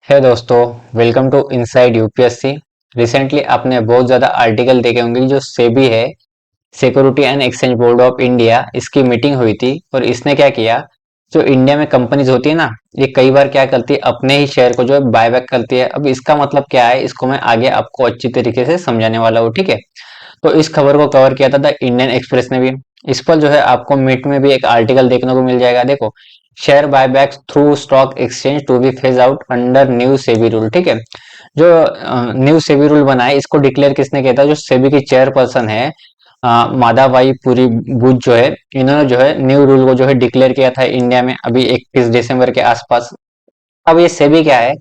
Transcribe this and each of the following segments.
है दोस्तों, welcome to inside UPSC. Recently आपने बहुत ज़्यादा आर्टिकल देखे होंगे कि जो सेबी है, security and exchange board of India, इसकी मीटिंग हुई थी और इसने क्या किया। जो इंडिया में कंपनीज होती है ना, ये कई बार क्या करती है, अपने ही शेयर को जो है बायबैक करती है। अब इसका मतलब क्या है, इसको मैं आगे आपको अच्छी तरीके से समझाने वाला हूँ, ठीक है। तो इस खबर को कवर किया था द इंडियन एक्सप्रेस ने भी। इस पर जो है आपको मिट में भी एक आर्टिकल देखने को मिल जाएगा। देखो, share buyback through stock exchange to be phase out under new SEBI rule, ठीक है। जो न्यू सेबी रूल बना है, इसको डिक्लेयर किसने किया था? जो सेबी की चेयरपर्सन है, माधवाबाई पुरी बुच जो है, इन्होंने जो है न्यू रूल को जो है डिक्लेयर किया था इंडिया में अभी 31 दिसंबर के आसपास। अब ये सेबी क्या है?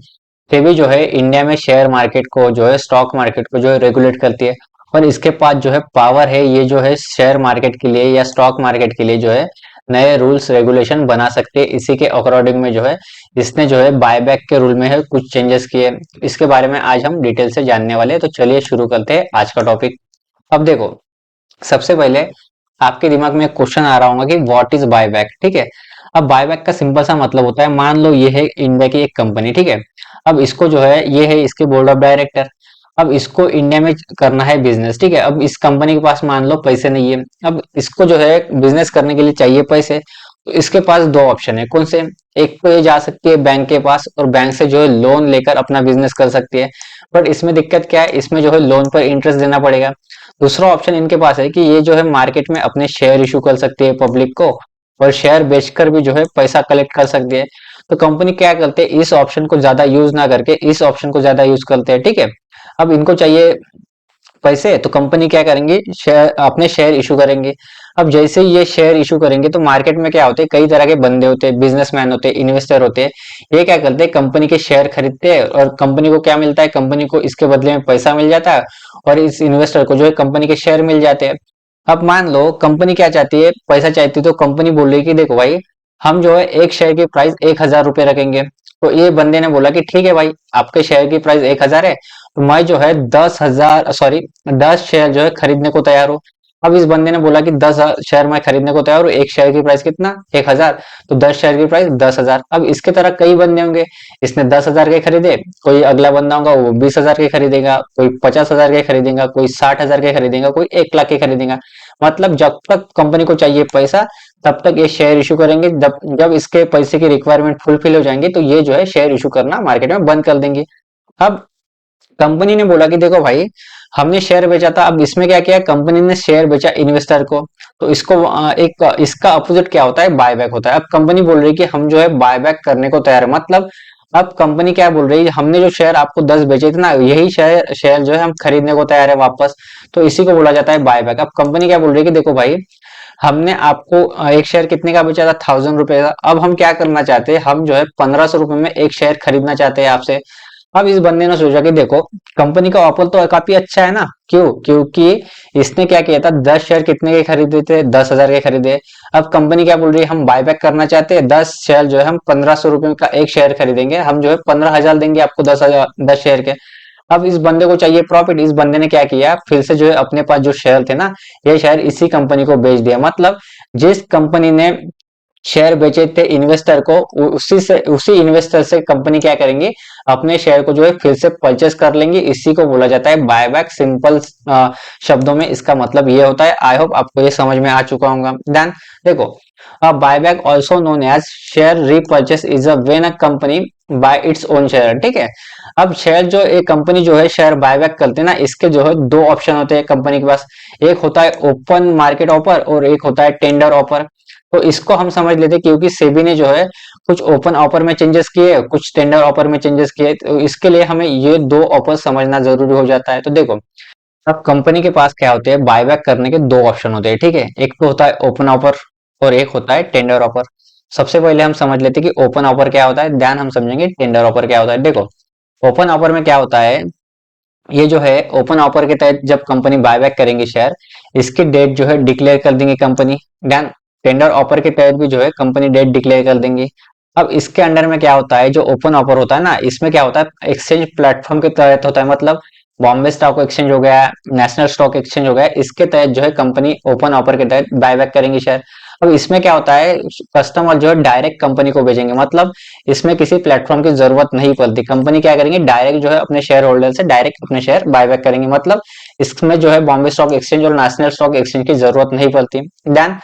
सेबी जो है इंडिया में शेयर मार्केट को जो है, स्टॉक मार्केट को जो है रेगुलेट करती है। और इसके पास जो है पावर है, ये जो है शेयर मार्केट के लिए या स्टॉक मार्केट के लिए जो है नए रूल्स रेगुलेशन बना सकते हैं। इसी के अकॉर्डिंग में जो है इसने जो है बायबैक के रूल में है कुछ चेंजेस किए। इसके बारे में आज हम डिटेल से जानने वाले हैं, तो चलिए शुरू करते हैं आज का टॉपिक। अब देखो, सबसे पहले आपके दिमाग में एक क्वेश्चन आ रहा होगा कि व्हाट इज बायबैक, ठीक है। अब बायबैक का सिंपल सा मतलब होता है, मान लो ये है इंडिया की एक कंपनी, ठीक है। अब इसको जो है, ये है इसके बोर्ड ऑफ डायरेक्टर। अब इसको इंडिया में करना है बिजनेस, ठीक है। अब इस कंपनी के पास मान लो पैसे नहीं है। अब इसको जो है बिजनेस करने के लिए चाहिए पैसे, तो इसके पास दो ऑप्शन है। कौन से? एक तो ये जा सकती है बैंक के पास और बैंक से जो है लोन लेकर अपना बिजनेस कर सकती है। बट इसमें दिक्कत क्या है, इसमें जो है लोन पर इंटरेस्ट देना पड़ेगा। दूसरा ऑप्शन इनके पास है कि ये जो है मार्केट में अपने शेयर इशू कर सकती है पब्लिक को, और शेयर बेचकर भी जो है पैसा कलेक्ट कर सकती है। तो कंपनी क्या करते हैं, इस ऑप्शन को ज्यादा यूज ना करके इस ऑप्शन को ज्यादा यूज करते हैं, ठीक है। अब इनको चाहिए पैसे, तो कंपनी क्या करेंगे, शेयर, अपने शेयर इशू करेंगे। अब जैसे ही ये शेयर इशू करेंगे तो मार्केट में क्या होते हैं, कई तरह के बंदे होते हैं, बिजनेसमैन होते हैं, इन्वेस्टर होते हैं। ये क्या करते हैं, कंपनी के शेयर खरीदते हैं और कंपनी को क्या मिलता है, कंपनी को इसके बदले में पैसा मिल जाता है और इस इन्वेस्टर को जो है कंपनी के शेयर मिल जाते हैं। अब मान लो कंपनी क्या चाहती है, पैसा चाहती है, तो कंपनी बोल रही है कि देखो भाई, हम जो है एक शेयर की प्राइस 1,000 रुपए रखेंगे। तो ये बंदे ने बोला कि ठीक है भाई, आपके शेयर की प्राइस 1,000 है, तो मैं जो है 10,000 सॉरी 10 शेयर जो है खरीदने को तैयार हूँ। अब इस बंदे ने बोला कि 10 शेयर मैं खरीदने को तैयार हूँ, एक शेयर की प्राइस कितना, 1,000। तो 10 शेयर की प्राइस 10,000। अब इसके तरह कई बंदे होंगे, इसने 10,000 के खरीदे, कोई अगला बंदा होगा वो 20,000 के खरीदेगा, कोई 50,000 के खरीदेगा, कोई 60,000 के खरीदेगा, कोई 1 लाख के खरीदेगा। मतलब जब तक कंपनी को चाहिए पैसा, तब तक ये शेयर इशू करेंगे। जब जब इसके पैसे की रिक्वायरमेंट फुलफिल हो जाएंगे, तो ये जो है शेयर इशू करना मार्केट में बंद कर देंगे। अब कंपनी ने बोला कि देखो भाई, हमने शेयर बेचा था, अब इसमें क्या किया, कंपनी ने शेयर बेचा इन्वेस्टर को। तो इसको एक इसका अपोजिट क्या होता है, बायबैक होता है। अब कंपनी बोल रही है कि हम जो है बायबैक करने को तैयार है। मतलब अब कंपनी क्या बोल रही है, हमने जो शेयर आपको 10 बेचे थे ना, यही शेयर शेयर जो है हम खरीदने को तैयार है वापस। तो इसी को बोला जाता है बायबैक। अब कंपनी क्या बोल रही है कि देखो भाई, हमने आपको एक शेयर कितने का बेचा था, 1,000 रुपए का। अब हम क्या करना चाहते हैं, हम जो है 1,500 रुपए में एक शेयर खरीदना चाहते हैं आपसे। अब इस बंदे ने सोचा कि देखो, कंपनी का ऑफर तो काफी अच्छा है ना। क्यों? क्योंकि इसने क्या किया था, 10 शेयर कितने के खरीदे थे, 10,000 के खरीदे। अब कंपनी क्या बोल रही है, हम बायबैक करना चाहते हैं, 10 शेयर जो है हम 1,500 रुपए का एक शेयर खरीदेंगे, हम जो है 15,000 देंगे आपको, 10,000 10 शेयर के। अब इस बंदे को चाहिए प्रॉफिट, इस बंदे ने क्या किया, फिर से जो है अपने पास जो शेयर थे ना, ये शेयर इसी कंपनी को बेच दिया। मतलब जिस कंपनी ने शेयर बेचे थे इन्वेस्टर को, उसी इन्वेस्टर से कंपनी क्या करेंगी, अपने शेयर को जो है फिर से परचेस कर लेंगे। इसी को बोला जाता है बायबैक। सिंपल शब्दों में इसका मतलब ये होता है। आई होप आपको ये समझ में आ चुका होगा। देन देखो, buyback also known as share repurchase is a when a company buy its own share, ठीक है। अब शेयर जो एक कंपनी जो है शेयर बायबैक करते हैं ना, इसके जो है दो ऑप्शन होते हैं कंपनी के पास। एक होता है ओपन मार्केट ऑफर और एक होता है टेंडर ऑफर। तो इसको हम समझ लेते हैं, क्योंकि सेबी ने जो है कुछ ओपन ऑफर में चेंजेस किए, कुछ टेंडर ऑफर में चेंजेस किए, तो इसके लिए हमें ये दो ऑफर समझना जरूरी हो जाता है। तो देखो, अब कंपनी के पास क्या होते हैं, बायबैक करने के दो ऑप्शन होते हैं, ठीक है। एक तो होता है ओपन ऑफर और एक होता है टेंडर ऑफर। सबसे पहले हम समझ लेते हैं कि ओपन ऑफर क्या होता है, ध्यान हम समझेंगे टेंडर ऑफर क्या होता है। देखो, ओपन ऑफर में क्या होता है, ये जो है ओपन ऑफर के तहत जब कंपनी बायबैक करेंगे शेयर, इसकी डेट जो है डिक्लेयर कर देंगे कंपनी। देन टेंडर ऑफर के तहत भी जो है कंपनी डेट डिक्लेयर कर देंगी। अब इसके अंडर में क्या होता है, जो ओपन ऑफर होता है ना, इसमें क्या होता है, एक्सचेंज प्लेटफॉर्म के तहत होता है। मतलब बॉम्बे स्टॉक एक्सचेंज हो गया, नेशनल स्टॉक एक्सचेंज हो गया, इसके तहत जो है कंपनी ओपन ऑफर के तहत बायबैक करेंगी शेयर। अब इसमें क्या होता है, कस्टमर जो है डायरेक्ट कंपनी को भेजेंगे, मतलब इसमें किसी प्लेटफॉर्म की जरूरत नहीं पड़ती। कंपनी क्या करेंगे, डायरेक्ट जो है अपने शेयर होल्डर से डायरेक्ट अपने शेयर बायबैक करेंगे, मतलब इसमें जो है बॉम्बे स्टॉक एक्सचेंज और नेशनल स्टॉक एक्सचेंज की जरूरत नहीं पड़ती। देन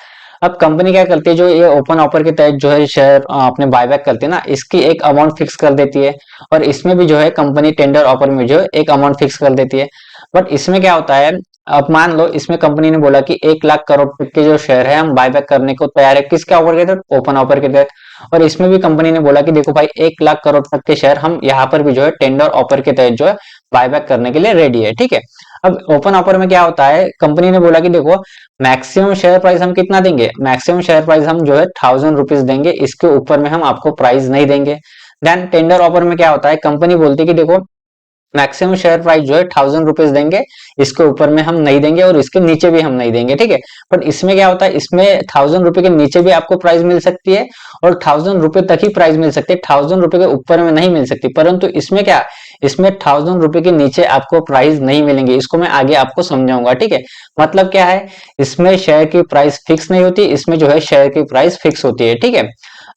अब कंपनी क्या करती है, जो ये ओपन ऑफर के तहत जो है शेयर अपने बायबैक करती है ना, इसकी एक अमाउंट फिक्स कर देती है, और इसमें भी जो है कंपनी टेंडर ऑफर में जो है एक अमाउंट फिक्स कर देती है। बट इसमें क्या होता है, अब मान लो इसमें कंपनी ने बोला कि 1 लाख करोड़ तक के जो शेयर है हम बायबैक करने को तैयार है, किसके ऑफर के तहत, ओपन ऑफर के तहत। और इसमें भी कंपनी ने बोला कि देखो भाई 1 लाख करोड़ तक के शेयर हम यहाँ पर भी जो है टेंडर ऑफर के तहत जो है बायबैक करने के लिए रेडी है, ठीक है। अब ओपन ऑफर में क्या होता है, कंपनी ने बोला कि देखो मैक्सिमम शेयर प्राइस हम कितना देंगे, मैक्सिमम शेयर प्राइस हम जो है 1000 रुपीज देंगे, इसके ऊपर में हम आपको प्राइस नहीं देंगे। देन टेंडर ऑफर में क्या होता है, कंपनी बोलती है कि देखो मैक्सिमम शेयर प्राइस जो है 1000 रुपीज देंगे, इसके ऊपर में हम नहीं देंगे और इसके नीचे भी हम नहीं देंगे, ठीक है। बट इसमें क्या होता है, इसमें 1000 रुपए के नीचे भी आपको प्राइस मिल सकती है और 1000 रुपए तक ही प्राइस मिल सकती है, 1000 रुपए के ऊपर में नहीं मिल सकती। परंतु इसमें क्या, इसमें 1000 रुपए के नीचे आपको प्राइस नहीं मिलेंगे, इसको मैं आगे आपको समझाऊंगा, ठीक है। मतलब क्या है, इसमें शेयर की प्राइस फिक्स नहीं होती, इसमें जो है शेयर की प्राइस फिक्स होती है, ठीक है।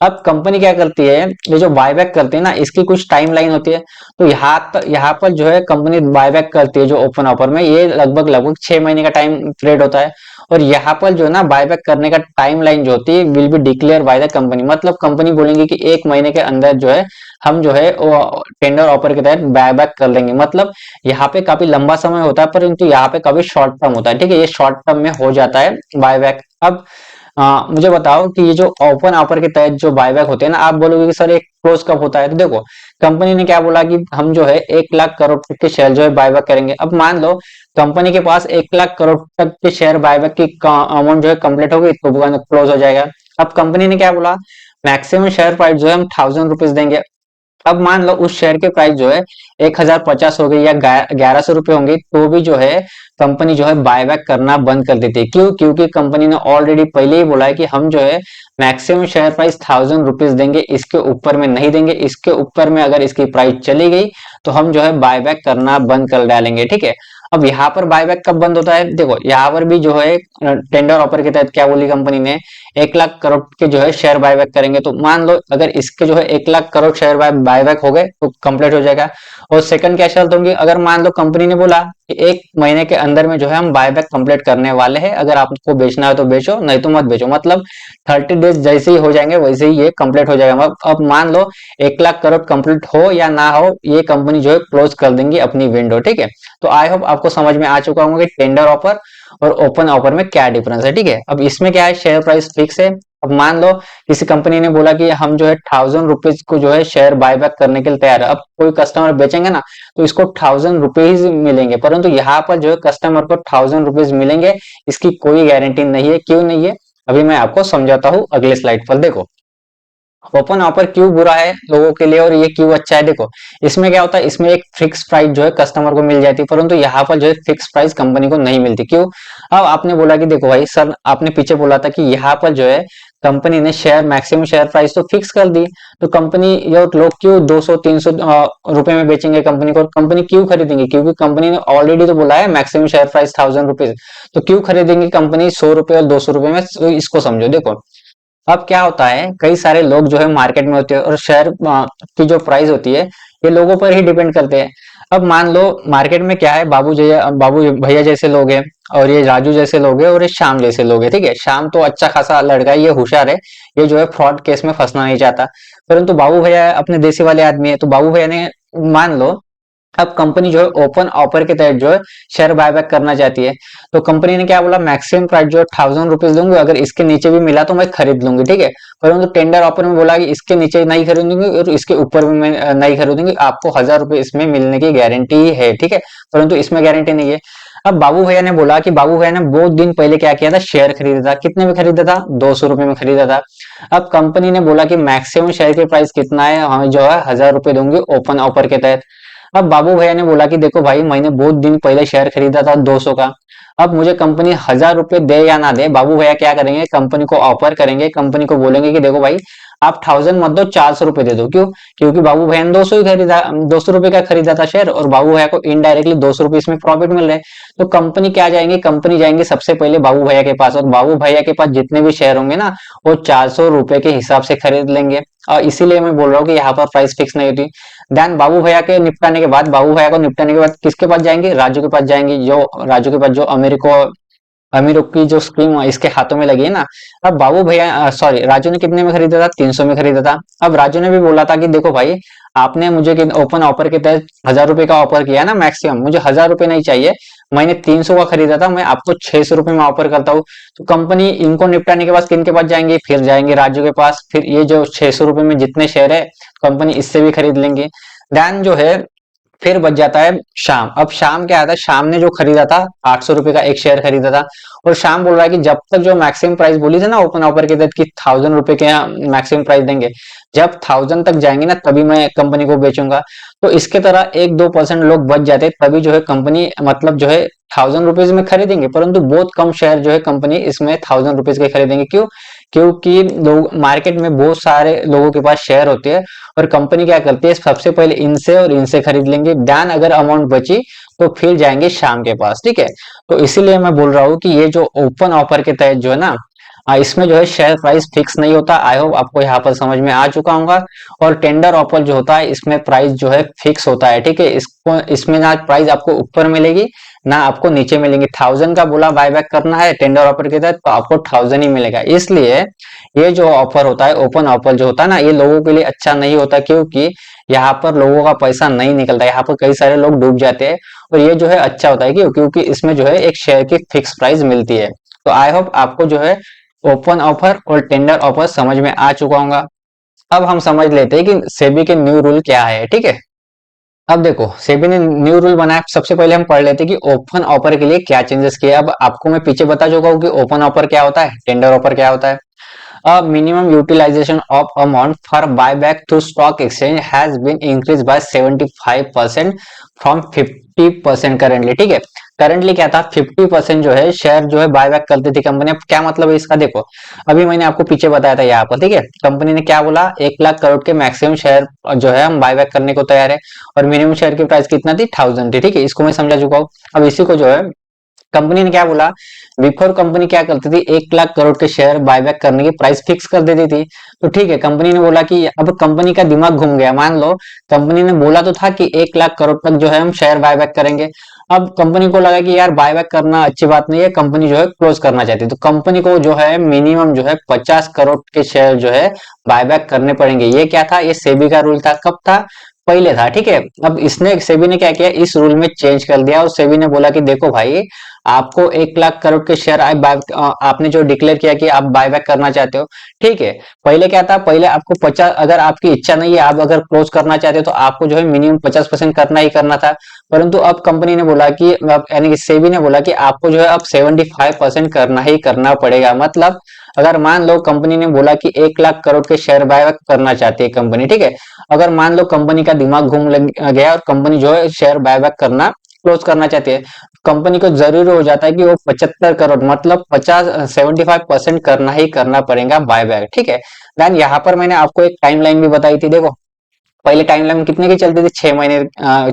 अब कंपनी क्या करती है, ये जो बायबैक करती है ना, इसकी कुछ टाइम लाइन होती है। तो यहाँ पर जो है कंपनी बायबैक करती है जो ओपन ऑफर में, ये लगभग लगभग 6 महीने का टाइम पीरियड होता है। और यहाँ पर जो है ना बायबैक करने का टाइम लाइन जो होती है will be declare by the company, मतलब कंपनी बोलेंगे कि 1 महीने के अंदर जो है हम जो है टेंडर ऑफर के तहत बायबैक कर लेंगे। मतलब यहाँ पे काफी लंबा समय होता है, परंतु यहाँ पे काफी शॉर्ट टर्म होता है, ठीक है, ये शॉर्ट टर्म में हो जाता है बायबैक। अब मुझे बताओ कि ये जो ओपन ऑफर के तहत जो बायबैक होते हैं ना, आप बोलोगे कि सर एक क्लोज कब होता है, तो देखो कंपनी ने क्या बोला कि हम जो है 1 लाख करोड़ तक के शेयर जो है बायबैक करेंगे। अब मान लो कंपनी के पास 1 लाख करोड़ तक के शेयर बायबैक की अमाउंट जो है कंप्लीट हो गई तो क्लोज हो जाएगा। अब कंपनी ने क्या बोला, मैक्सिमम शेयर प्राइस जो है हम 1000 रुपीज देंगे। अब मान लो उस शेयर के प्राइस जो है 1050 हो गई या 1100 रुपए होंगे, तो भी जो है कंपनी जो है बायबैक करना बंद कर देती है। क्यों, क्योंकि कंपनी ने ऑलरेडी पहले ही बोला है कि हम जो है मैक्सिमम शेयर प्राइस 1000 रुपीज देंगे, इसके ऊपर में नहीं देंगे, इसके ऊपर में अगर इसकी प्राइस चली गई तो हम जो है बायबैक करना बंद कर डालेंगे, ठीक है। अब यहाँ पर बायबैक कब बंद होता है, देखो यहाँ पर भी जो है टेंडर ऑफर के तहत क्या बोली कंपनी ने, 1 लाख करोड़ के जो है शेयर बायबैक करेंगे। तो मान लो अगर इसके जो है 1 लाख करोड़ शेयर बायबैक हो गए तो कंप्लीट हो जाएगा। और सेकंड क्या शर्त होगी, अगर मान लो कंपनी ने बोला कि 1 महीने के अंदर में जो है हम बायबैक कंप्लीट करने वाले हैं, अगर आपको बेचना है तो बेचो, नहीं तो मत बेचो, मतलब 30 डेज जैसे ही हो जाएंगे वैसे ही ये कंप्लीट हो जाएगा। अब मान लो 1 लाख करोड़ कंप्लीट हो या ना हो, ये कंपनी जो है क्लोज कर देंगी अपनी विंडो, ठीक है। तो आई होप आपको समझ में आ चुका होगा कि टेंडर ऑफर और ओपन ऑफर में क्या डिफरेंस है, ठीक है। अब इसमें क्या है, शेयर प्राइस फिक्स है। अब मान लो किसी कंपनी ने बोला कि हम जो है 1000 रुपीज को जो है शेयर बायबैक करने के लिए तैयार है। अब कोई कस्टमर बेचेंगे ना तो इसको 1000 रुपीज मिलेंगे, परंतु यहाँ पर जो है कस्टमर को 1000 रुपीज मिलेंगे, इसकी कोई गारंटी नहीं है। क्यों नहीं है, अभी मैं आपको समझाता हूँ अगले स्लाइड पर। देखो ओपन ऑफर क्यों बुरा है लोगों के लिए और ये क्यों अच्छा है, देखो इसमें क्या होता है, इसमें एक फिक्स प्राइस जो है कस्टमर को मिल जाती है, परंतु यहाँ पर जो है फिक्स प्राइस कंपनी को नहीं मिलती। क्यों, अब आपने बोला कि देखो भाई सर, आपने पीछे बोला था कि यहाँ पर जो है कंपनी ने शेयर मैक्सिमम शेयर प्राइस तो फिक्स कर दी, तो कंपनी या लोग क्यों 200-300 रुपए में बेचेंगे कंपनी को, कंपनी क्यों खरीदेंगे, क्योंकि कंपनी ने ऑलरेडी तो बोला है मैक्सिमम शेयर प्राइस 1000 रुपीज, तो क्यों खरीदेंगे कंपनी 100 रुपए और 200 रुपए में। तो इसको समझो, देखो अब क्या होता है, कई सारे लोग जो है मार्केट में होते हैं और शेयर की जो प्राइस होती है ये लोगों पर ही डिपेंड करते हैं। अब मान लो मार्केट में क्या है, बाबू भैया जैसे लोग हैं और ये राजू जैसे लोग हैं और ये श्याम जैसे लोग हैं, ठीक है। श्याम तो अच्छा खासा लड़का है, ये होशियार है, ये जो है फ्रॉड केस में फंसना नहीं चाहता। परंतु बाबू भैया अपने देसी वाले आदमी है, तो बाबू भैया ने मान लो अब कंपनी जो है ओपन ऑफर के तहत जो है शेयर बायबैक करना चाहती है, तो कंपनी ने क्या बोला, मैक्सिमम प्राइस जो है 1000 रुपीज दूंगी, अगर इसके नीचे भी मिला तो मैं खरीद लूंगी, ठीक है। परंतु टेंडर ऑफर में बोला कि इसके नीचे नहीं खरीदूंगी और इसके ऊपर भी मैं नहीं खरीदूंगी, आपको 1000 रुपए इसमें मिलने की गारंटी है, ठीक है। परंतु इसमें गारंटी नहीं है। अब बाबू भैया ने बोला कि बाबू भैया ने बहुत दिन पहले क्या किया था, शेयर खरीदा था, कितने में खरीदा था, 200 रुपए में खरीदा था। अब कंपनी ने बोला कि मैक्सिमम शेयर की प्राइस कितना है, हमें जो है 1000 रुपए दूंगी ओपन ऑफर के तहत। अब बाबू भैया ने बोला कि देखो भाई मैंने बहुत दिन पहले शेयर खरीदा था 200 का, अब मुझे कंपनी 1000 रुपए दे या ना दे, बाबू भैया क्या करेंगे, कंपनी को ऑफर करेंगे, कंपनी को बोलेंगे कि देखो भाई आप 1000 मत दो, 400 रुपए दे दो। क्यों? क्योंकि बाबू भैया ने 200 ही खरीदा, 200 रुपए का खरीदा था शेयर, और बाबू भैया को इनडायरेक्टली 200 रुपए इसमें प्रॉफिट मिल रहे हैं। तो कंपनी क्या जाएंगे, कंपनी जाएंगे सबसे पहले बाबू भैया के पास, और बाबू भैया के पास जितने भी शेयर होंगे ना, वो 400 रुपए के हिसाब से खरीद लेंगे। और इसीलिए मैं बोल रहा हूँ कि यहाँ पर प्राइस फिक्स नहीं होती। देन बाबू भैया के निपटाने के बाद, बाबू भैया को निपटाने के बाद किसके पास जाएंगे, राजू के पास जाएंगे। जो राजू के पास जो अमीरों की जो स्कीम इसके हाथों में लगी है ना। अब बाबू भैया, सॉरी, राजू ने कितने में खरीदा था, 300 में खरीदा था। अब राजू ने भी बोला था कि देखो भाई, आपने मुझे ओपन ऑफर के तहत 1000 रुपए का ऑफर किया ना मैक्सिमम, मुझे 1000 रुपए नहीं चाहिए, मैंने 300 का खरीदा था, मैं आपको 600 रुपए में ऑफर करता हूँ। तो कंपनी इनको निपटाने के बाद किन के पास जाएंगे, फिर जाएंगे राजू के पास। फिर ये जो 600 रुपए में जितने शेयर है, कंपनी इससे भी खरीद लेंगे। देन जो है, फिर बच जाता है शाम। अब शाम क्या आता है, शाम ने जो खरीदा था 800 रुपए का एक शेयर खरीदा था, और शाम बोल रहा है कि जब तक जो मैक्सिमम प्राइस बोली थी ना ओपन ऑफर के तहत कि 1000 रुपए के मैक्सिमम प्राइस देंगे, जब 1000 तक जाएंगे ना तभी मैं कंपनी को बेचूंगा। तो इसके तरह 1-2% लोग बच जाते, तभी जो है कंपनी मतलब जो है 1000 रुपीज में खरीदेंगे, परंतु बहुत कम शेयर जो है कंपनी इसमें 1000 रुपीज के खरीदेंगे। क्यों? क्योंकि लोग मार्केट में बहुत सारे लोगों के पास शेयर होते हैं, और कंपनी क्या करती है, सबसे पहले इनसे और इनसे खरीद लेंगे। देन अगर अमाउंट बची तो फिर जाएंगे शाम के पास, ठीक है। तो इसीलिए मैं बोल रहा हूँ कि ये जो ओपन ऑफर के तहत जो है ना, इसमें जो है शेयर प्राइस फिक्स नहीं होता। आई होप आपको यहाँ पर समझ में आ चुका होगा। और टेंडर ऑफर जो होता है, इसमें प्राइस जो है फिक्स होता है, ठीक है। इसको इसमें ना प्राइस आपको ऊपर मिलेगी ना आपको नीचे मिलेंगे। 1000 का बोला बायबैक करना है टेंडर ऑफर के तहत, तो आपको 1000 ही मिलेगा। इसलिए ये जो ऑफर होता है, ओपन ऑफर जो होता है ना, ये लोगों के लिए अच्छा नहीं होता, क्योंकि यहाँ पर लोगों का पैसा नहीं निकलता, यहाँ पर कई सारे लोग डूब जाते हैं। और ये जो है अच्छा होता है, क्यों? क्योंकि इसमें जो है एक शेयर की फिक्स प्राइस मिलती है। तो आई होप आपको जो है ओपन ऑफर और टेंडर ऑफर समझ में आ चुका होगा। अब हम समझ लेते हैं कि सेबी के न्यू रूल क्या है, ठीक है। अब देखो, सेबी ने न्यू रूल बनाया, सबसे पहले हम पढ़ लेते हैं कि ओपन ऑफर के लिए क्या चेंजेस किए। अब आपको मैं पीछे बता चुका हूँ कि ओपन ऑफर क्या होता है, टेंडर ऑफर क्या होता है। A minimum utilization of amount for buyback to stock exchange has been increased by 75% from 50% currently, ठीक है। करंटली क्या था, 50% जो है शेयर जो है बायबैक करती थी कंपनी। अब क्या मतलब है इसका, देखो अभी मैंने आपको पीछे बताया था यहाँ पर, ठीक है। कंपनी ने क्या बोला, 1 लाख करोड़ के मैक्सिमम शेयर जो है हम बायबैक करने को तैयार है, और मिनिमम शेयर की प्राइस कितना थी, 1000 थी, ठीक है। इसको मैं समझा चुका हूँ। अब इसी को जो है कंपनी ने क्या बोला, बिफोर कंपनी क्या करती थी, 1 लाख करोड़ के शेयर बायबैक करने की प्राइस फिक्स कर देती थी। तो ठीक है, कंपनी ने बोला कि अब कंपनी का दिमाग घूम गया। मान लो कंपनी ने बोला तो था कि 1 लाख करोड़ तक जो है हम शेयर बायबैक करेंगे। अब कंपनी को लगा कि यार बायबैक करना अच्छी बात नहीं है, कंपनी जो है क्लोज करना चाहती है। तो कंपनी को जो है मिनिमम जो है 50 करोड़ के शेयर जो है बायबैक करने पड़ेंगे। ये क्या था, ये सेबी का रूल था। कब था, पहले था, ठीक है। अब इसने सेबी ने क्या किया, इस रूल में चेंज कर दिया, और सेबी ने बोला कि देखो भाई, आपको 1 लाख करोड़ के शेयर आपने जो डिक्लेयर किया कि आप बायबैक करना चाहते हो, ठीक है। पहले क्या था, पहले आपको 50, अगर आपकी इच्छा नहीं है, आप अगर क्लोज करना चाहते हो, तो आपको जो है मिनिमम 50% करना ही करना था। परंतु अब कंपनी ने बोला कि यानी कि सेबी ने बोला कि आपको जो है अब 75% करना ही करना पड़ेगा। मतलब अगर मान लो कंपनी ने बोला कि 1 लाख करोड़ के शेयर बायबैक करना चाहती है कंपनी, ठीक है। अगर मान लो कंपनी का दिमाग घूम गया और कंपनी जो है शेयर बायबैक करना क्लोज करना चाहती है, कंपनी को जरूरी हो जाता है कि वो 75 करोड़ मतलब 75% करना ही करना पड़ेगा बायबैक, ठीक है। देन यहाँ पर मैंने आपको एक टाइमलाइन भी बताई थी। देखो पहले टाइमलाइन कितने की चलती थी, 6 महीने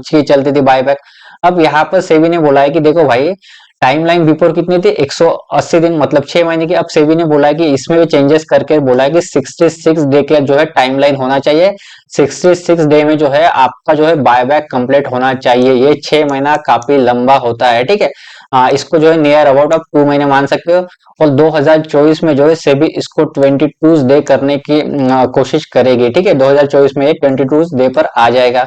की चलती थी बायबैक। अब यहाँ पर सेबी ने बोला है कि देखो भाई, टाइमलाइन बिफोर कितनी थी, 180 दिन मतलब 6 महीने की। अब सेबी ने बोला है कि इसमें भी चेंजेस करके बोला है कि 66 डे का जो है टाइमलाइन होना चाहिए। 66 डे में जो है आपका जो है बायबैक कंप्लीट होना चाहिए। ये 6 महीना काफी लंबा होता है, ठीक है। इसको जो है नियर अबाउट आप 2 महीने मान सकते हो। और 2024 में जो है सेबी इसको 22 डे करने की कोशिश करेगी, ठीक है। 2024 में ये 22 डे पर आ जाएगा।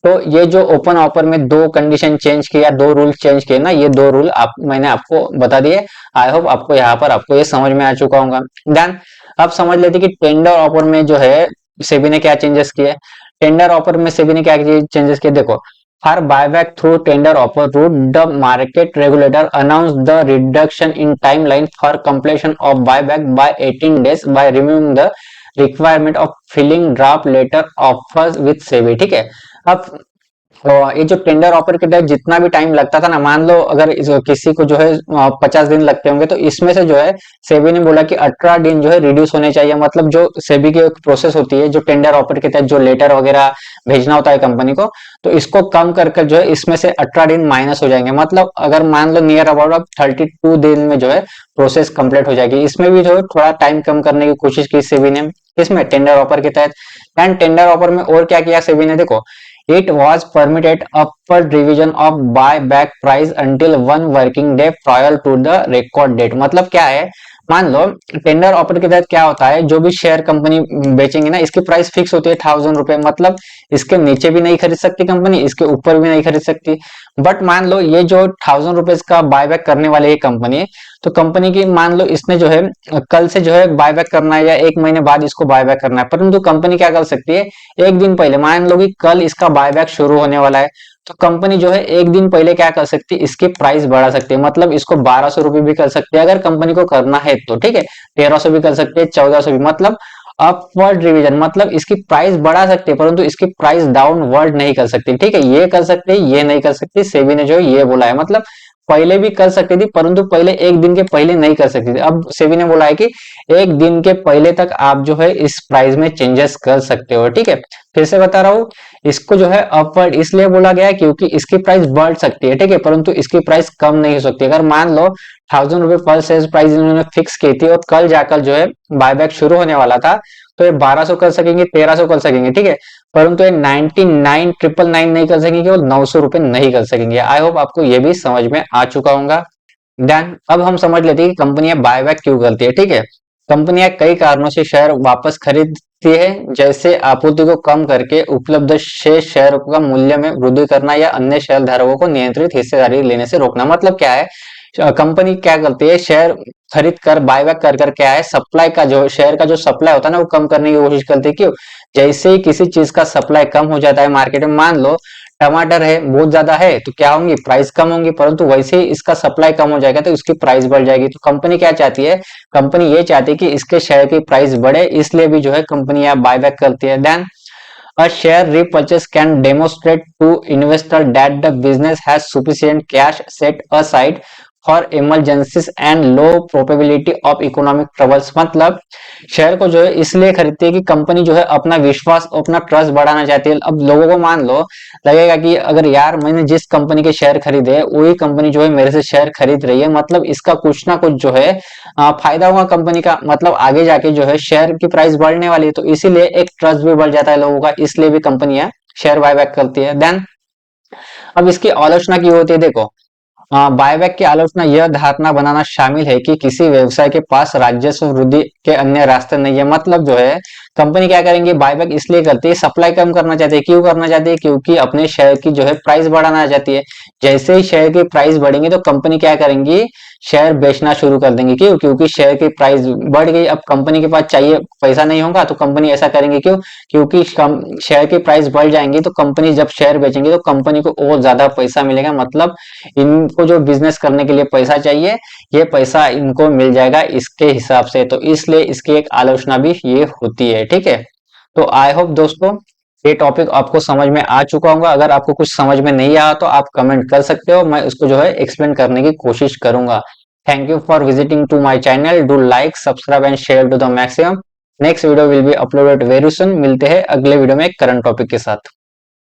तो ये जो ओपन ऑफर में दो कंडीशन चेंज किया, दो रूल चेंज किए ना, ये दो रूल मैंने आपको बता दिए। आई होप आपको यहाँ पर आपको ये समझ में आ चुका होगा। देन अब समझ लेते कि टेंडर ऑफर में जो है सेबी ने क्या चेंजेस किए। टेंडर ऑफर में सेबी ने क्या चेंजेस किए, देखो for buyback through tender offer route, the market regulator announced the reduction in timeline for completion of buyback by 18 days by removing the requirement of filling draft letter offers with SEBI, ठीक है। अब ये जो tender offer के तहत जितना भी time लगता था ना, मान लो अगर किसी को जो है 50 दिन लगते होंगे, तो इसमें से जो है सेबी ने बोला कि 18 दिन जो है रिड्यूस होने चाहिए। मतलब जो सेबी की एक प्रोसेस होती है, जो टेंडर ऑफर के तहत जो लेटर वगैरह भेजना होता है कंपनी को, तो इसको कम कर कर जो है इसमें से 18 दिन माइनस हो जाएंगे। मतलब अगर मान लो नियर अबाउट 32 दिन में जो है प्रोसेस कंप्लीट हो जाएगी। इसमें भी जो है थोड़ा टाइम कम करने की कोशिश की सेबी ने, इसमें टेंडर ऑफर के तहत। एंड टेंडर ऑफर में और क्या किया सेबी ने, देखो, it was permitted upward revision of buyback price until 1 working day prior to the record date। मतलब क्या है, मान लो टेंडर ऑफर के तहत क्या होता है, जो भी शेयर कंपनी बेचेंगे ना, इसकी प्राइस फिक्स होती है 1000 रुपए। मतलब इसके नीचे भी नहीं खरीद सकती कंपनी, इसके ऊपर भी नहीं खरीद सकती। बट मान लो ये जो 1000 रुपीज का बायबैक करने वाली है कंपनी, तो कंपनी की मान लो इसने जो है कल से जो है बायबैक करना है या 1 महीने बाद इसको बायबैक करना है, परंतु कंपनी क्या कर सकती है, एक दिन पहले, मान लो कि कल इसका बायबैक शुरू होने वाला है, तो कंपनी जो है एक दिन पहले क्या कर सकती है, इसकी प्राइस बढ़ा सकती है। मतलब इसको 1200 रुपए भी कर सकती है अगर कंपनी को करना है तो, ठीक है, 1300 भी कर सकते हैं, 1400 भी। मतलब अपवर्ड रिवीजन, मतलब इसकी प्राइस बढ़ा सकते हैं परंतु इसकी प्राइस डाउनवर्ड नहीं कर सकती, ठीक है, ये कर सकते हैं, ये नहीं कर सकती। सेबी ने जो है ये बोला है, मतलब पहले भी कर सकती थी परंतु पहले एक दिन के पहले नहीं कर सकती थी। अब सेबी ने बोला है कि एक दिन के पहले तक आप जो है इस प्राइस में चेंजेस कर सकते हो, ठीक है। फिर से बता रहा हूँ, इसको जो है अपवर्ड इसलिए बोला गया है क्योंकि इसकी प्राइस बढ़ सकती है, ठीक है, परंतु इसकी प्राइस कम नहीं हो सकती। अगर मान लो 1000 रुपए पर शेयर प्राइस इन्होंने फिक्स की थी और कल जाकर जो है बायबैक शुरू होने वाला था, तो ये 1200 कर सकेंगे, 1300 कर सकेंगे, ठीक है, परंतु ये 99,999 नहीं कर सकेंगे, केवल 900 रुपए नहीं कर सकेंगे। आई होप आपको ये भी समझ में आ चुका होगा। देन अब हम समझ लेते हैं कि कंपनियां बायबैक क्यों करती है, ठीक है। कंपनियां कई कारणों से शेयर वापस खरीदती है, जैसे आपूर्ति को कम करके उपलब्ध शेष शेयर का मूल्य में वृद्धि करना या अन्य शेयर धारकों को नियंत्रित हिस्सेदारी लेने से रोकना। मतलब क्या है, कंपनी क्या करती है, शेयर खरीद कर बायबैक कर कर क्या है, सप्लाई का जो शेयर का जो सप्लाई होता है ना, वो कम करने की कोशिश करती है। क्यों, जैसे ही किसी चीज का सप्लाई कम हो जाता है मार्केट में, मान लो टमाटर है बहुत ज्यादा है, तो क्या होंगी, प्राइस कम होंगी, परंतु वैसे ही इसका सप्लाई कम हो जाएगा तो इसकी प्राइस बढ़ जाएगी। तो कंपनी क्या चाहती है, कंपनी ये चाहती है कि इसके शेयर की प्राइस बढ़े, इसलिए भी जो है कंपनी बायबैक करती है। Then a share repurchase can demonstrate to investor that the business has sufficient cash set aside for emergencies and low probability of economic troubles। मतलब शेयर को जो है इसलिए खरीदती है कि कंपनी जो है अपना विश्वास, अपना ट्रस्ट बढ़ाना चाहती है। अब लोगों को मान लो लगेगा कि अगर यार मैंने जिस कंपनी के शेयर खरीदे वही कंपनी जो है मेरे से शेयर खरीद रही है, मतलब इसका कुछ ना कुछ जो है फायदा होगा कंपनी का, मतलब आगे जाके जो है शेयर की प्राइस बढ़ने वाली है, तो इसीलिए एक ट्रस्ट भी बढ़ जाता है लोगों का, इसलिए भी कंपनियां शेयर बायबैक करती है। देन अब इसकी आलोचना की होती है, देखो, बायबैक की आलोचना यह धारणा बनाना शामिल है कि किसी व्यवसाय के पास राजस्व वृद्धि के अन्य रास्ते नहीं है। मतलब जो है कंपनी क्या करेंगे, बायबैक इसलिए करती है, सप्लाई कम करना चाहती है। क्यों करना चाहती है, क्योंकि अपने शेयर की जो है प्राइस बढ़ाना चाहती है। जैसे ही शेयर की प्राइस बढ़ेंगे तो कंपनी क्या करेंगी, शेयर बेचना शुरू कर देंगे। क्यों, क्योंकि शेयर की प्राइस बढ़ गई, अब कंपनी के पास चाहिए पैसा नहीं होगा तो कंपनी ऐसा करेंगे। क्यों, क्योंकि शेयर की प्राइस बढ़ जाएंगी तो कंपनी जब शेयर बेचेंगे तो कंपनी को और ज्यादा पैसा मिलेगा। मतलब इनको जो बिजनेस करने के लिए पैसा चाहिए, ये पैसा इनको मिल जाएगा इसके हिसाब से, तो इसलिए इसकी एक आलोचना भी ये होती है, ठीक है। तो आई होप दोस्तों ये टॉपिक आपको समझ में आ चुका होगा। अगर आपको कुछ समझ में नहीं आया तो आप कमेंट कर सकते हो, मैं उसको जो है एक्सप्लेन करने की कोशिश करूंगा। Thank you for visiting to my channel, do like subscribe and share to the maximum. Next video will be uploaded very soon. मिलते हैं अगले वीडियो में एक करंट टॉपिक के साथ।